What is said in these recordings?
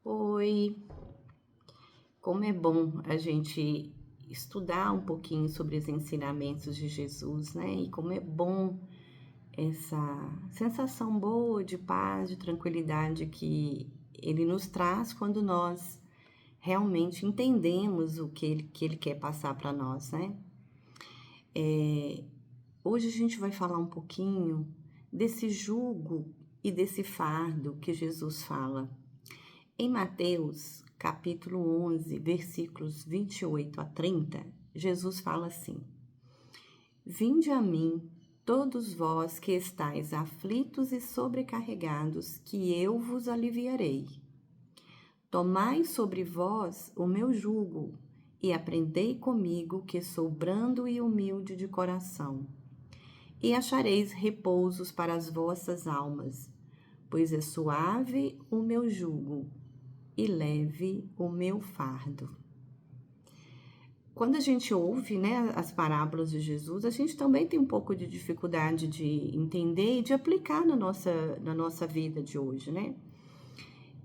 Oi, como é bom a gente estudar um pouquinho sobre os ensinamentos de Jesus, né? E como é bom essa sensação boa de paz, de tranquilidade que ele nos traz quando nós realmente entendemos o que ele quer passar para nós, né? Hoje a gente vai falar um pouquinho desse jugo e desse fardo que Jesus fala. Em Mateus, capítulo 11, versículos 28 a 30, Jesus fala assim: Vinde a mim, todos vós que estáis aflitos e sobrecarregados, que eu vos aliviarei. Tomai sobre vós o meu jugo e aprendei comigo, que sou brando e humilde de coração, e achareis repousos para as vossas almas, pois é suave o meu jugo e leve o meu fardo. Quando a gente ouve, né, as parábolas de Jesus, a gente também tem um pouco de dificuldade de entender e de aplicar na nossa vida de hoje, né?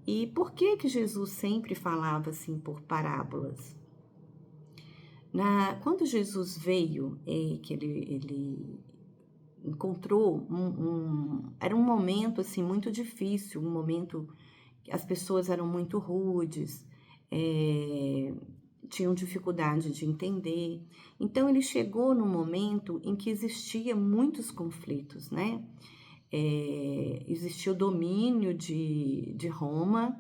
E por que Jesus sempre falava assim por parábolas? Quando Jesus veio, que ele encontrou era um momento assim muito difícil, um momento que as pessoas eram muito rudes, é, tinham dificuldade de entender. Então ele chegou num momento em que existia muitos conflitos, né? Existia o domínio de Roma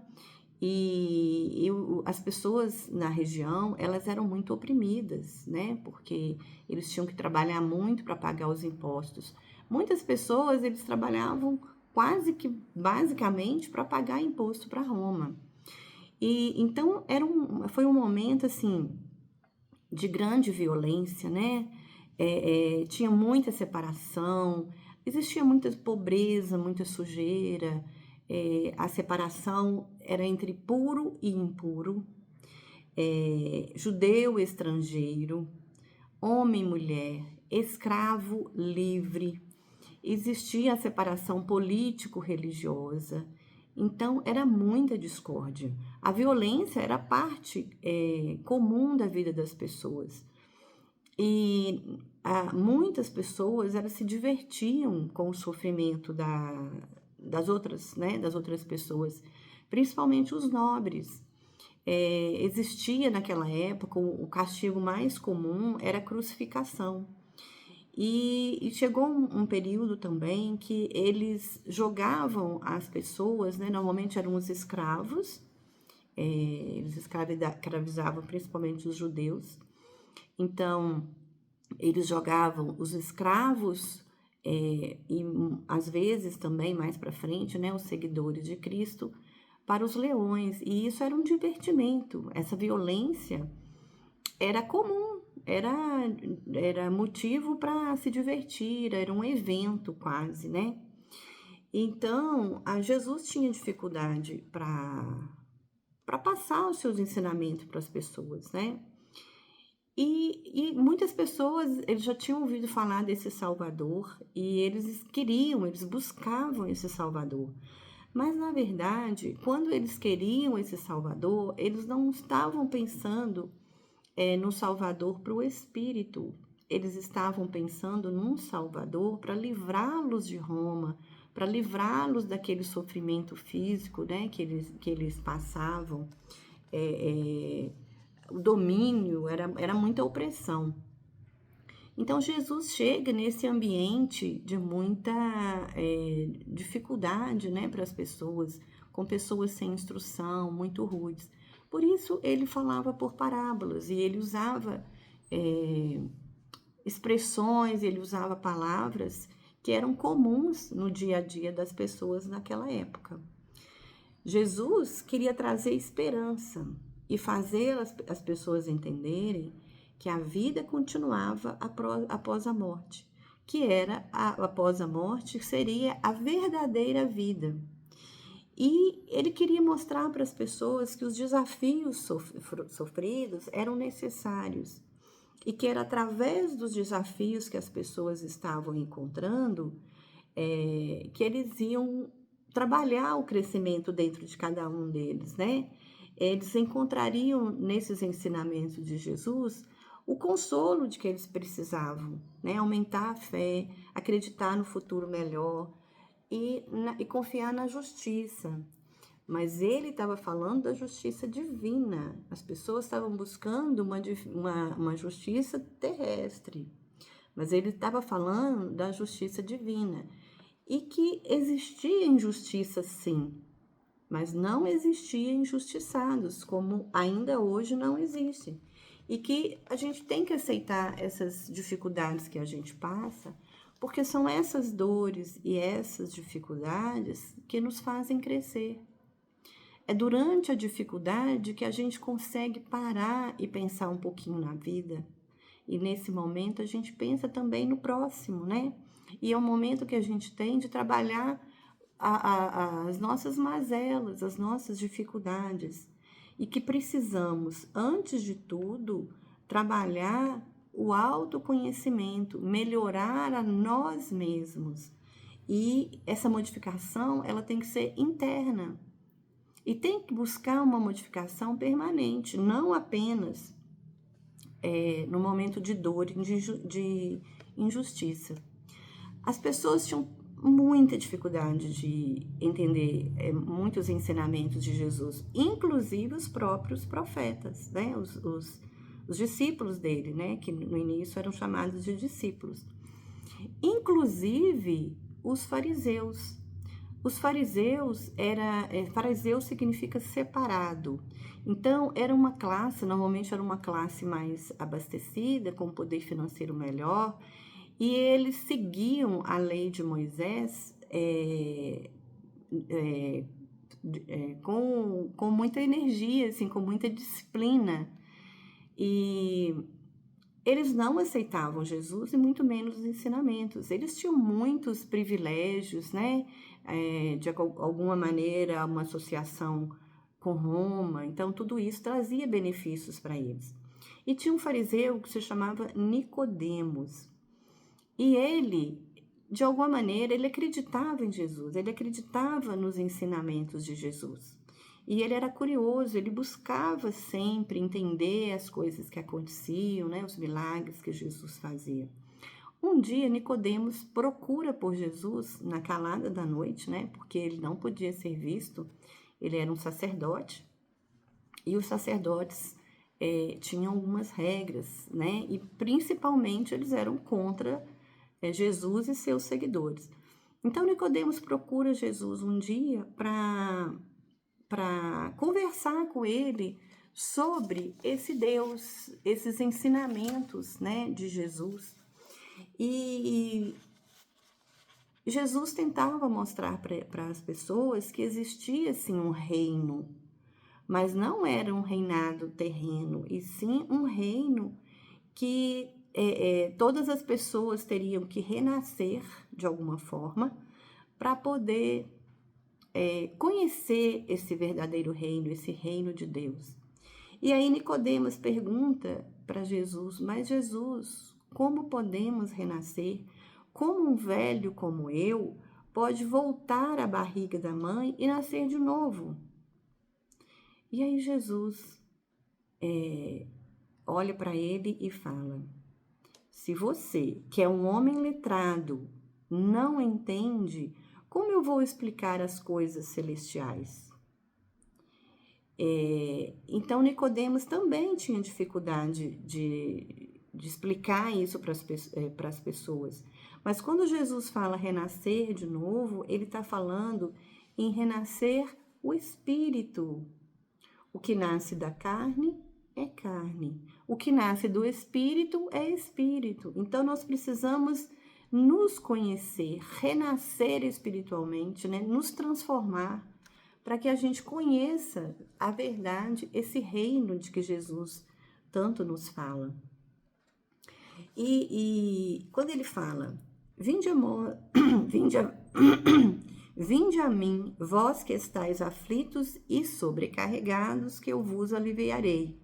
e as pessoas na região, elas eram muito oprimidas, né? Porque eles tinham que trabalhar muito para pagar os impostos. Muitas pessoas, eles trabalhavam quase que basicamente para pagar imposto para Roma. E então foi um momento assim de grande violência, né? Tinha muita separação, existia muita pobreza, muita sujeira. A separação era entre puro e impuro, judeu e estrangeiro, homem e mulher, escravo livre. Existia a separação político-religiosa. Então, era muita discórdia. A violência era parte comum da vida das pessoas. E muitas pessoas elas se divertiam com o sofrimento das outras, né, das outras pessoas, principalmente os nobres. Existia naquela época o castigo mais comum era a crucificação. E chegou um período também que eles jogavam as pessoas, né, normalmente eram os escravos, eles escravizavam principalmente os judeus. Então, eles jogavam os escravos e às vezes também mais para frente, né, os seguidores de Cristo para os leões. E isso era um divertimento. Essa violência era comum, era motivo para se divertir, era um evento quase, né? Então, a Jesus tinha dificuldade para passar os seus ensinamentos para as pessoas, né? E muitas pessoas eles já tinham ouvido falar desse Salvador e eles buscavam esse Salvador. Mas, na verdade, quando eles queriam esse Salvador, eles não estavam pensando no Salvador para o espírito. Eles estavam pensando num Salvador para livrá-los de Roma, para livrá-los daquele sofrimento físico, né, que eles passavam. O domínio era muita opressão. Então Jesus chega nesse ambiente de muita dificuldade, né, para as pessoas, com pessoas sem instrução, muito rudes. Por isso ele falava por parábolas e ele usava expressões, ele usava palavras que eram comuns no dia a dia das pessoas naquela época. Jesus queria trazer esperança e fazer as pessoas entenderem que a vida continuava após a morte, que após a morte seria a verdadeira vida. E ele queria mostrar para as pessoas que os desafios sofridos eram necessários e que era através dos desafios que as pessoas estavam encontrando que eles iam trabalhar o crescimento dentro de cada um deles, né? Eles encontrariam nesses ensinamentos de Jesus o consolo de que eles precisavam, né? Aumentar a fé, acreditar no futuro melhor e confiar na justiça. Mas ele estava falando da justiça divina. As pessoas estavam buscando uma justiça terrestre, mas ele estava falando da justiça divina. E que existia injustiça, sim, mas não existia injustiçados, como ainda hoje não existe. E que a gente tem que aceitar essas dificuldades que a gente passa, porque são essas dores e essas dificuldades que nos fazem crescer. É durante a dificuldade que a gente consegue parar e pensar um pouquinho na vida. E nesse momento a gente pensa também no próximo, né? E é um momento que a gente tem de trabalhar as nossas mazelas, as nossas dificuldades. E que precisamos, antes de tudo, trabalhar o autoconhecimento, melhorar a nós mesmos. E essa modificação, ela tem que ser interna. E tem que buscar uma modificação permanente, não apenas no momento de dor e de injustiça. As pessoas tinham muita dificuldade de entender muitos ensinamentos de Jesus, inclusive os próprios profetas, né? Os discípulos dele, né? Que no início eram chamados de discípulos. Inclusive os fariseus. Os fariseus, fariseu significa separado. Então, era uma classe, normalmente era uma classe mais abastecida, com poder financeiro melhor, e eles seguiam a lei de Moisés com muita energia, assim, com muita disciplina. E eles não aceitavam Jesus e muito menos os ensinamentos. Eles tinham muitos privilégios, né? De alguma maneira, uma associação com Roma. Então, tudo isso trazia benefícios para eles. E tinha um fariseu que se chamava Nicodemos. E ele, de alguma maneira, ele acreditava em Jesus, ele acreditava nos ensinamentos de Jesus. E ele era curioso, ele buscava sempre entender as coisas que aconteciam, né, os milagres que Jesus fazia. Um dia, Nicodemos procura por Jesus na calada da noite, né, porque ele não podia ser visto, ele era um sacerdote, e os sacerdotes tinham algumas regras, né, e principalmente eles eram contra Jesus e seus seguidores. Então, Nicodemos procura Jesus um dia para conversar com ele sobre esse Deus, esses ensinamentos, né, de Jesus. E Jesus tentava mostrar para as pessoas que existia, sim, um reino, mas não era um reinado terreno, e sim um reino que todas as pessoas teriam que renascer de alguma forma para poder conhecer esse verdadeiro reino, esse reino de Deus. E aí Nicodemos pergunta para Jesus, mas Jesus, como podemos renascer? Como um velho como eu pode voltar à barriga da mãe e nascer de novo? E aí Jesus olha para ele e fala: se você, que é um homem letrado, não entende, como eu vou explicar as coisas celestiais? Então, Nicodemos também tinha dificuldade de explicar isso para as pessoas. Mas quando Jesus fala renascer de novo, ele está falando em renascer o espírito. O que nasce da carne é carne. O que nasce do espírito é espírito. Então, nós precisamos nos conhecer, renascer espiritualmente, né? Nos transformar, para que a gente conheça a verdade, esse reino de que Jesus tanto nos fala. E quando ele fala, vinde a mim, vós que estáis aflitos e sobrecarregados, que eu vos aliviarei.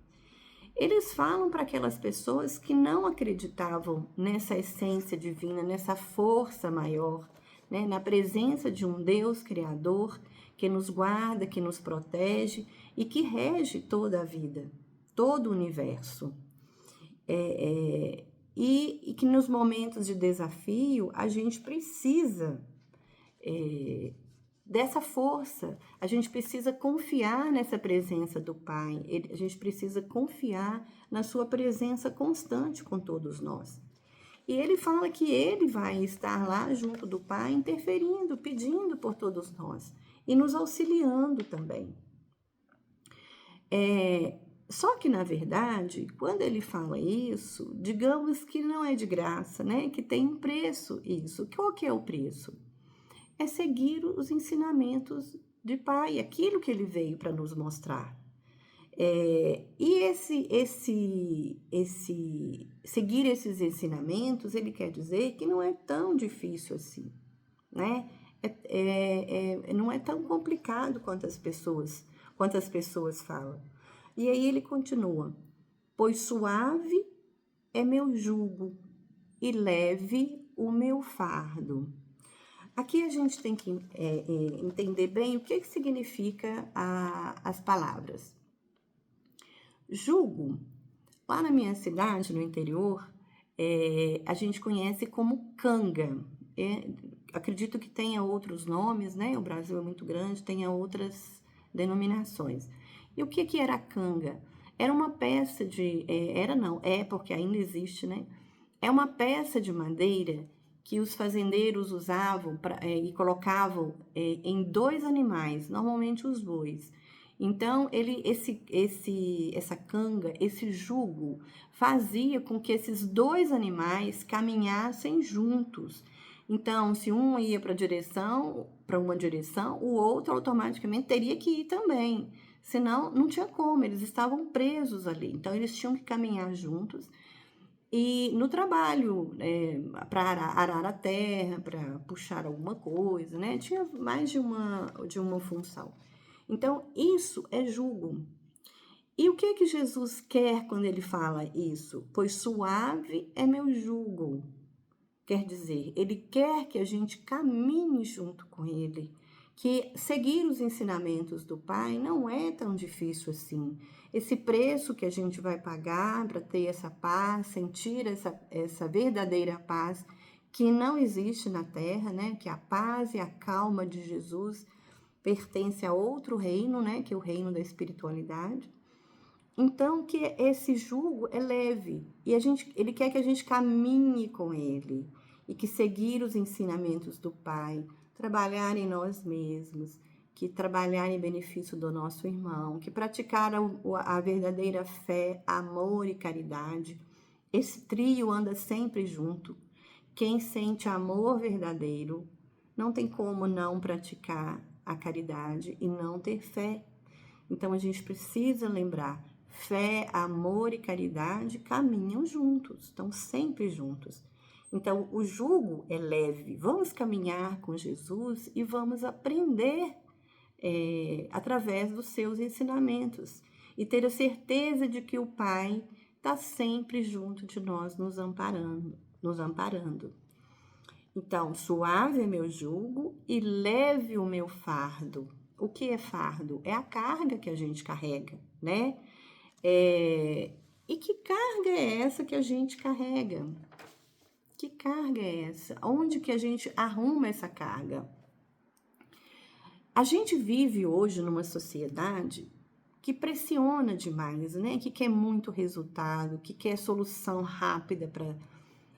Eles falam para aquelas pessoas que não acreditavam nessa essência divina, nessa força maior, né? Na presença de um Deus Criador que nos guarda, que nos protege e que rege toda a vida, todo o universo. E que nos momentos de desafio a gente precisa dessa força, a gente precisa confiar nessa presença do Pai, a gente precisa confiar na sua presença constante com todos nós. E ele fala que ele vai estar lá junto do Pai, interferindo, pedindo por todos nós e nos auxiliando também. Só que, na verdade, quando ele fala isso, digamos que não é de graça, né? Que tem um preço isso. Qual que é o preço? É seguir os ensinamentos de Pai, aquilo que ele veio para nos mostrar. E seguir esses ensinamentos, ele quer dizer que não é tão difícil assim, né? Não é tão complicado quanto as pessoas falam. E aí ele continua: pois suave é meu jugo e leve o meu fardo. Aqui a gente tem que entender bem o que significa as palavras. Jugo, lá na minha cidade, no interior, a gente conhece como canga. Acredito que tenha outros nomes, né? O Brasil é muito grande, tenha outras denominações. E o que era a canga? Era uma peça de... porque ainda existe, né? É uma peça de madeira que os fazendeiros usavam e colocavam em 2 animais, normalmente os bois. Então, essa canga, esse jugo, fazia com que esses 2 animais caminhassem juntos. Então, se um ia para uma direção, o outro automaticamente teria que ir também. Senão, não tinha como, eles estavam presos ali. Então, eles tinham que caminhar juntos. E no trabalho, para arar a terra, para puxar alguma coisa, né? Tinha mais de uma função. Então, isso é jugo. E o que Jesus quer quando ele fala isso? Pois suave é meu jugo. Quer dizer, ele quer que a gente caminhe junto com ele, que seguir os ensinamentos do Pai não é tão difícil assim. Esse preço que a gente vai pagar para ter essa paz, sentir essa verdadeira paz que não existe na terra, né? Que a paz e a calma de Jesus pertence a outro reino, né? Que é o reino da espiritualidade. Então, que esse jugo é leve e ele quer que a gente caminhe com ele e que seguir os ensinamentos do Pai, trabalhar em nós mesmos, que trabalhar em benefício do nosso irmão, que praticar a verdadeira fé, amor e caridade. Esse trio anda sempre junto. Quem sente amor verdadeiro não tem como não praticar a caridade e não ter fé. Então, a gente precisa lembrar, fé, amor e caridade caminham juntos, estão sempre juntos. Então, o jugo é leve. Vamos caminhar com Jesus e vamos aprender através dos seus ensinamentos e ter a certeza de que o Pai está sempre junto de nós, nos amparando. Então, suave é meu jugo e leve o meu fardo. O que é fardo? É a carga que a gente carrega, né? E que carga é essa que a gente carrega? Que carga é essa? Onde que a gente arruma essa carga? A gente vive hoje numa sociedade que pressiona demais, né? Que quer muito resultado, que quer solução rápida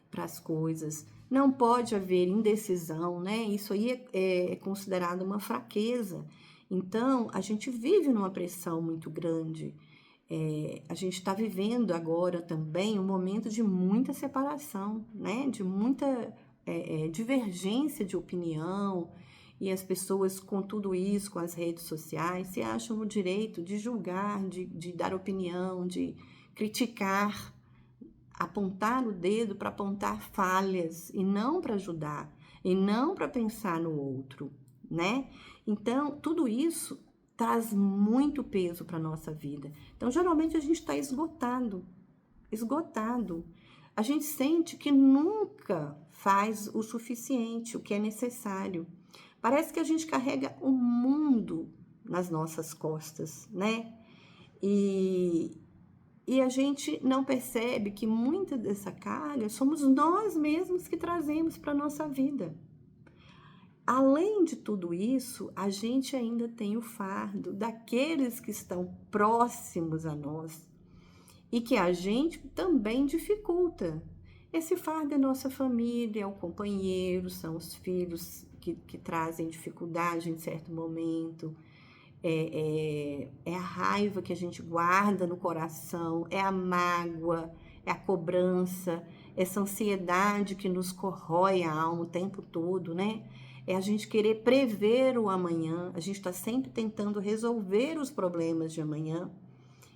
para as coisas. Não pode haver indecisão, né? Isso aí é considerado uma fraqueza. Então, a gente vive numa pressão muito grande. A gente está vivendo agora também um momento de muita separação, né? De muita divergência de opinião, e as pessoas com tudo isso, com as redes sociais, se acham no direito de julgar, de dar opinião, de criticar, apontar o dedo para apontar falhas e não para ajudar, e não para pensar no outro, né? Então, tudo isso traz muito peso para a nossa vida. Então, geralmente a gente está esgotado. A gente sente que nunca faz o suficiente, o que é necessário. Parece que a gente carrega o mundo nas nossas costas, né? E, e a gente não percebe que muita dessa carga somos nós mesmos que trazemos para a nossa vida. Além de tudo isso, a gente ainda tem o fardo daqueles que estão próximos a nós e que a gente também dificulta. Esse fardo é nossa família, é o companheiro, são os filhos que trazem dificuldade em certo momento, é a raiva que a gente guarda no coração, é a mágoa, é a cobrança, essa ansiedade que nos corrói a alma o tempo todo, né? É a gente querer prever o amanhã, a gente está sempre tentando resolver os problemas de amanhã.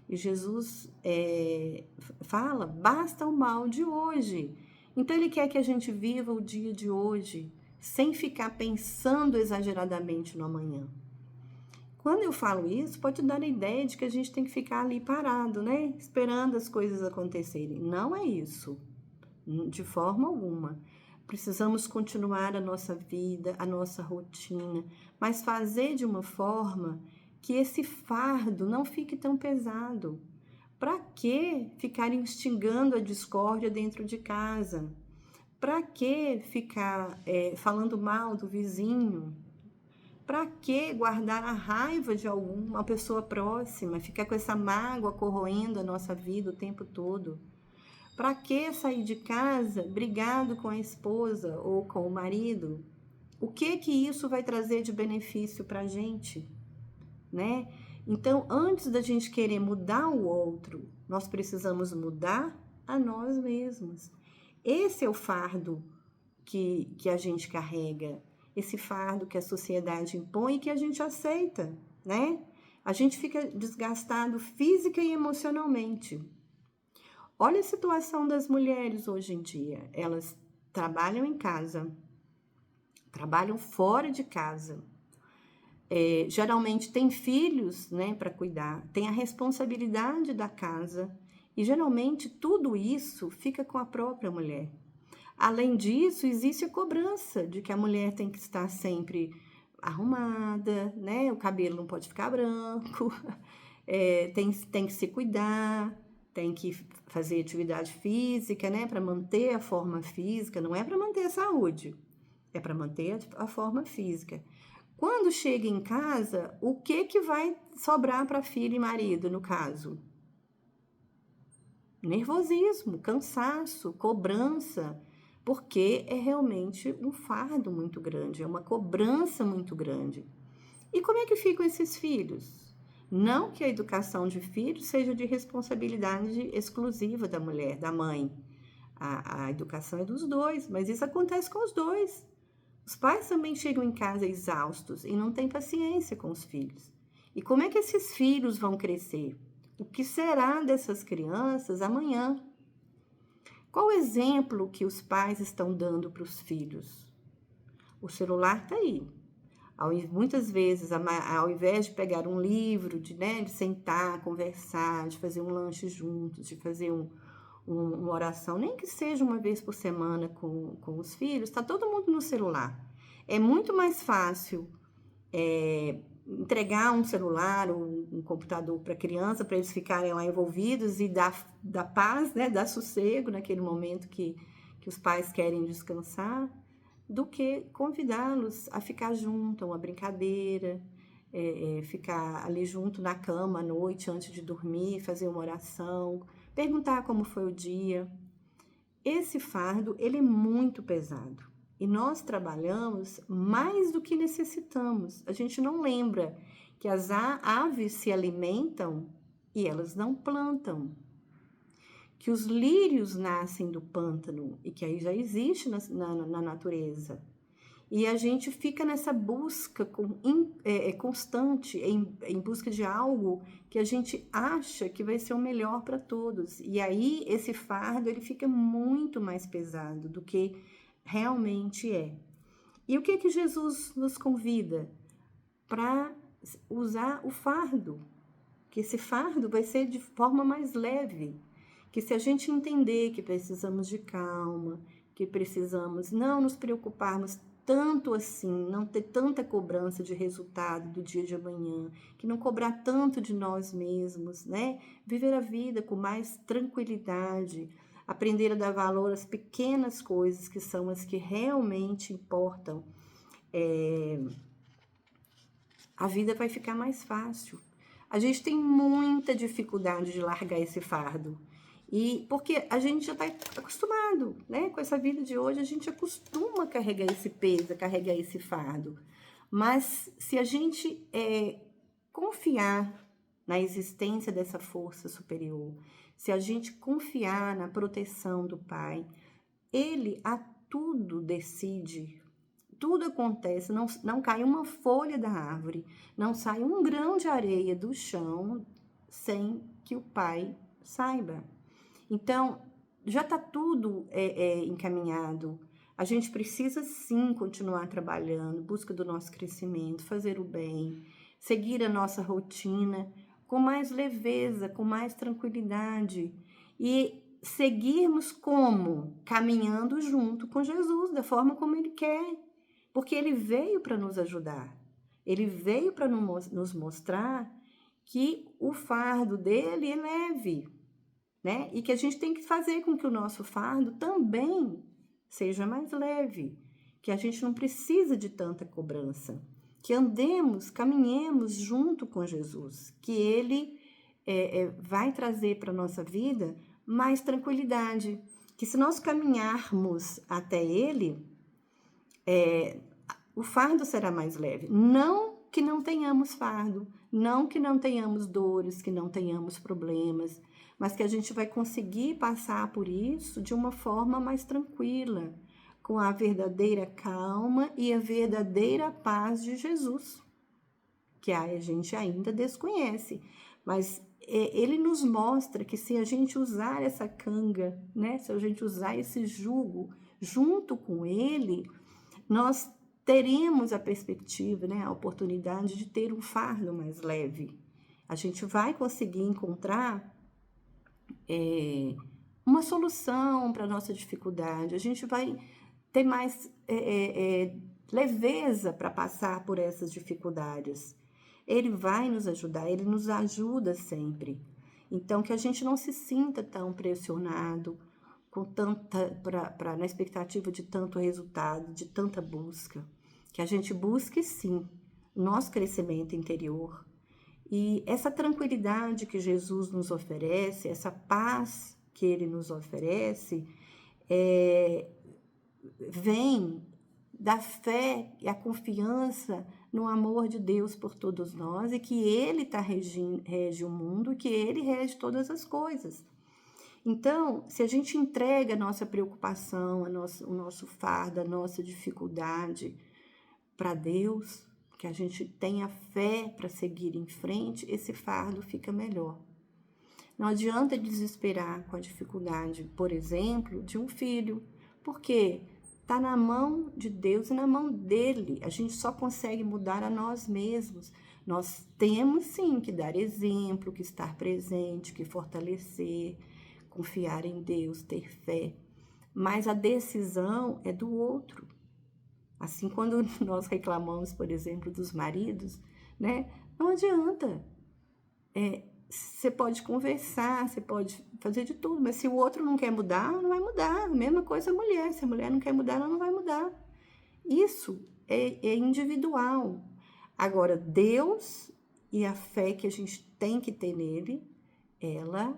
E Jesus fala, basta o mal de hoje. Então ele quer que a gente viva o dia de hoje, sem ficar pensando exageradamente no amanhã. Quando eu falo isso, pode dar a ideia de que a gente tem que ficar ali parado, né? Esperando as coisas acontecerem. Não é isso, de forma alguma. Precisamos continuar a nossa vida, a nossa rotina, mas fazer de uma forma que esse fardo não fique tão pesado. Para que ficar instigando a discórdia dentro de casa? Para que ficar falando mal do vizinho? Para que guardar a raiva de alguma pessoa próxima, ficar com essa mágoa corroendo a nossa vida o tempo todo? Para que sair de casa brigado com a esposa ou com o marido? O que isso vai trazer de benefício para a gente, né? Então, antes da gente querer mudar o outro, nós precisamos mudar a nós mesmos. Esse é o fardo que a gente carrega, esse fardo que a sociedade impõe e que a gente aceita, né? A gente fica desgastado física e emocionalmente. Olha a situação das mulheres hoje em dia. Elas trabalham em casa, trabalham fora de casa. Geralmente tem filhos, né, para cuidar, tem a responsabilidade da casa e geralmente tudo isso fica com a própria mulher. Além disso, existe a cobrança de que a mulher tem que estar sempre arrumada, né? O cabelo não pode ficar branco, tem que se cuidar, tem que fazer atividade física, né? Para manter a forma física, não é para manter a saúde, é para manter a forma física. Quando chega em casa, o que vai sobrar para filho e marido, no caso? Nervosismo, cansaço, cobrança, porque é realmente um fardo muito grande, é uma cobrança muito grande. E como é que ficam esses filhos? Não que a educação de filhos seja de responsabilidade exclusiva da mulher, da mãe. A educação é dos dois, mas isso acontece com os dois. Os pais também chegam em casa exaustos e não têm paciência com os filhos. E como é que esses filhos vão crescer? O que será dessas crianças amanhã? Qual o exemplo que os pais estão dando para os filhos? O celular está aí. Muitas vezes, ao invés de pegar um livro, de sentar, conversar, de fazer um lanche juntos, de fazer uma oração, nem que seja uma vez por semana com os filhos, está todo mundo no celular. É muito mais fácil entregar um celular ou um computador para a criança, para eles ficarem lá envolvidos e dar paz, né, dar sossego naquele momento que os pais querem descansar, do que convidá-los a ficar junto, a uma brincadeira, ficar ali junto na cama à noite antes de dormir, fazer uma oração, perguntar como foi o dia. Esse fardo, ele é muito pesado. E nós trabalhamos mais do que necessitamos. A gente não lembra que as aves se alimentam e elas não plantam. Que os lírios nascem do pântano e que aí já existe na natureza. E a gente fica nessa busca constante, em busca de algo que a gente acha que vai ser o melhor para todos. E aí esse fardo ele fica muito mais pesado do que realmente é. E o que Jesus nos convida? Para usar o fardo, que esse fardo vai ser de forma mais leve, que se a gente entender que precisamos de calma, que precisamos não nos preocuparmos tanto assim, não ter tanta cobrança de resultado do dia de amanhã, que não cobrar tanto de nós mesmos, né? Viver a vida com mais tranquilidade, aprender a dar valor às pequenas coisas que são as que realmente importam. A vida vai ficar mais fácil. A gente tem muita dificuldade de largar esse fardo. E porque a gente já está acostumado, né? Com essa vida de hoje, a gente acostuma a carregar esse peso, a carregar esse fardo. Mas se a gente confiar na existência dessa força superior, se a gente confiar na proteção do Pai, Ele a tudo decide. Tudo acontece, não cai uma folha da árvore, não sai um grão de areia do chão sem que o Pai saiba. Então, já está tudo encaminhado. A gente precisa sim continuar trabalhando, busca do nosso crescimento, fazer o bem, seguir a nossa rotina com mais leveza, com mais tranquilidade e seguirmos como? Caminhando junto com Jesus, da forma como Ele quer. Porque Ele veio para nos ajudar. Ele veio para nos mostrar que o fardo dele é leve, né? E que a gente tem que fazer com que o nosso fardo também seja mais leve, que a gente não precisa de tanta cobrança, que andemos, caminhemos junto com Jesus, que Ele vai trazer para a nossa vida mais tranquilidade, que se nós caminharmos até Ele, o fardo será mais leve. Não que não tenhamos fardo, não que não tenhamos dores, que não tenhamos problemas, mas que a gente vai conseguir passar por isso de uma forma mais tranquila, com a verdadeira calma e a verdadeira paz de Jesus, que a gente ainda desconhece. Mas ele nos mostra que se a gente usar essa canga, né, se a gente usar esse jugo junto com ele, nós teremos a perspectiva, né, a oportunidade de ter um fardo mais leve. A gente vai conseguir encontrar uma solução para a nossa dificuldade, a gente vai ter mais leveza para passar por essas dificuldades. Ele vai nos ajudar, ele nos ajuda sempre. Então, que a gente não se sinta tão pressionado, com na expectativa de tanto resultado, de tanta busca. Que a gente busque, sim, o nosso crescimento interior. E essa tranquilidade que Jesus nos oferece, essa paz que Ele nos oferece, vem da fé e a confiança no amor de Deus por todos nós e que Ele rege o mundo, que Ele rege todas as coisas. Então, se a gente entrega a nossa preocupação, o nosso fardo, a nossa dificuldade para Deus, que a gente tenha fé para seguir em frente, esse fardo fica melhor. Não adianta desesperar com a dificuldade, por exemplo, de um filho, porque está na mão de Deus e na mão dele. A gente só consegue mudar a nós mesmos. Nós temos sim que dar exemplo, que estar presente, que fortalecer, confiar em Deus, ter fé. Mas a decisão é do outro. Assim, quando nós reclamamos, por exemplo, dos maridos, né? Não adianta. Você pode conversar, você pode fazer de tudo, mas se o outro não quer mudar, não vai mudar. A mesma coisa a mulher. Se a mulher não quer mudar, ela não vai mudar. Isso é individual. Agora, Deus e a fé que a gente tem que ter nele, ela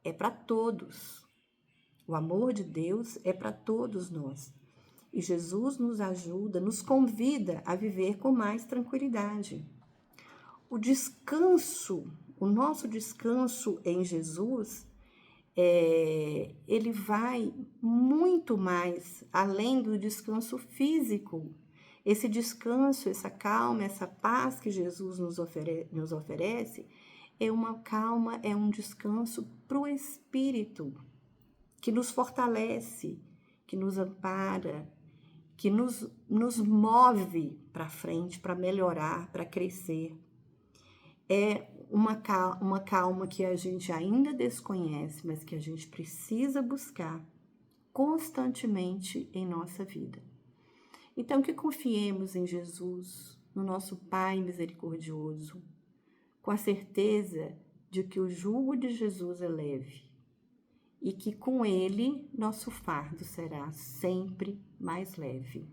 é para todos. O amor de Deus é para todos nós. E Jesus nos ajuda, nos convida a viver com mais tranquilidade. O descanso, o nosso descanso em Jesus, ele vai muito mais além do descanso físico. Esse descanso, essa calma, essa paz que Jesus nos oferece, é uma calma, é um descanso para o espírito, que nos fortalece, que nos ampara, que nos move para frente, para melhorar, para crescer. É uma calma que a gente ainda desconhece, mas que a gente precisa buscar constantemente em nossa vida. Então, que confiemos em Jesus, no nosso Pai misericordioso, com a certeza de que o jugo de Jesus é leve e que com ele nosso fardo será sempre mais leve.